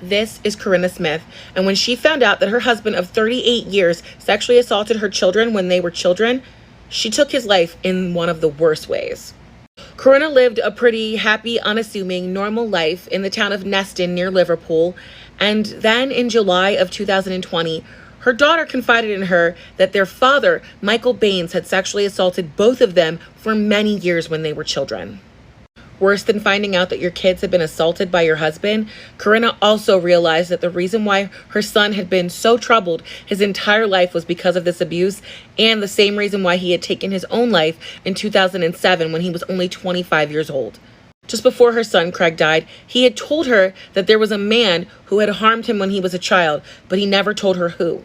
This is Corinna Smith, and when she found out that her husband of 38 years sexually assaulted her children when they were children, she took his life in one of the worst ways. Corinna lived a pretty happy, unassuming, normal life in the town of Neston near Liverpool, and then in July of 2020, her daughter confided in her that their father, Michael Baines, had sexually assaulted both of them for many years when they were children. Worse than finding out that your kids had been assaulted by your husband, Corinna also realized that the reason why her son had been so troubled his entire life was because of this abuse, and the same reason why he had taken his own life in 2007 when he was only 25 years old. Just before her son, Craig, died, he had told her that there was a man who had harmed him when he was a child, but he never told her who.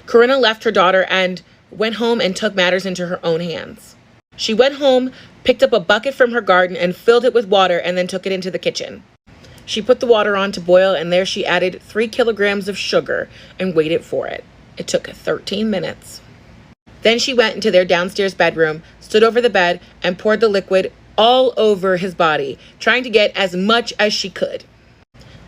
Corinna left her daughter and went home and took matters into her own hands. She went home, picked up a bucket from her garden and filled it with water and then took it into the kitchen. She put the water on to boil and there she added 3 kilograms of sugar and waited for it. It took 13 minutes. Then she went into their downstairs bedroom, stood over the bed and poured the liquid all over his body, trying to get as much as she could.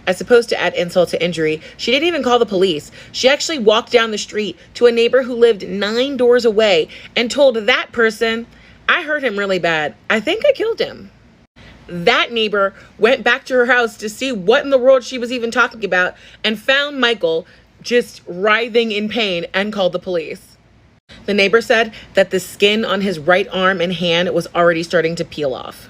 As opposed to add insult to injury, she didn't even call the police. She actually walked down the street to a neighbor who lived 9 doors away and told that person, "I hurt him really bad. I think I killed him." That neighbor went back to her house to see what in the world she was even talking about and found Michael just writhing in pain and called the police. The neighbor said that the skin on his right arm and hand was already starting to peel off.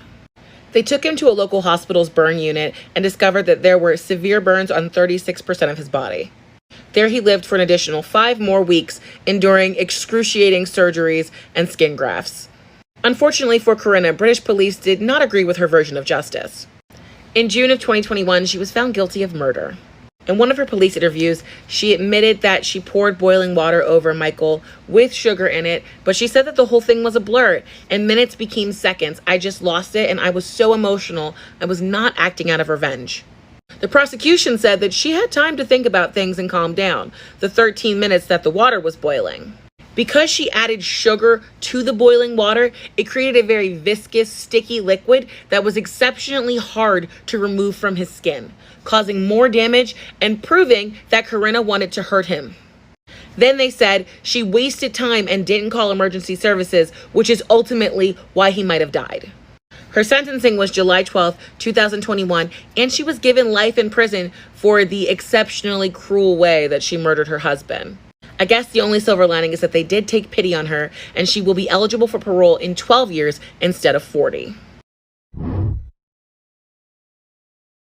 They took him to a local hospital's burn unit and discovered that there were severe burns on 36% of his body. There he lived for an additional 5 more weeks, enduring excruciating surgeries and skin grafts. Unfortunately for Corinna, British police did not agree with her version of justice. In June of 2021, she was found guilty of murder. In one of her police interviews, she admitted that she poured boiling water over Michael with sugar in it, but she said that the whole thing was a blur and minutes became seconds. "I just lost it and I was so emotional. I was not acting out of revenge." The prosecution said that she had time to think about things and calm down, the 13 minutes that the water was boiling. Because she added sugar to the boiling water, it created a very viscous, sticky liquid that was exceptionally hard to remove from his skin, causing more damage and proving that Corinna wanted to hurt him. Then they said she wasted time and didn't call emergency services, which is ultimately why he might have died. Her sentencing was July 12, 2021, and she was given life in prison for the exceptionally cruel way that she murdered her husband. I guess the only silver lining is that they did take pity on her, and she will be eligible for parole in 12 years instead of 40.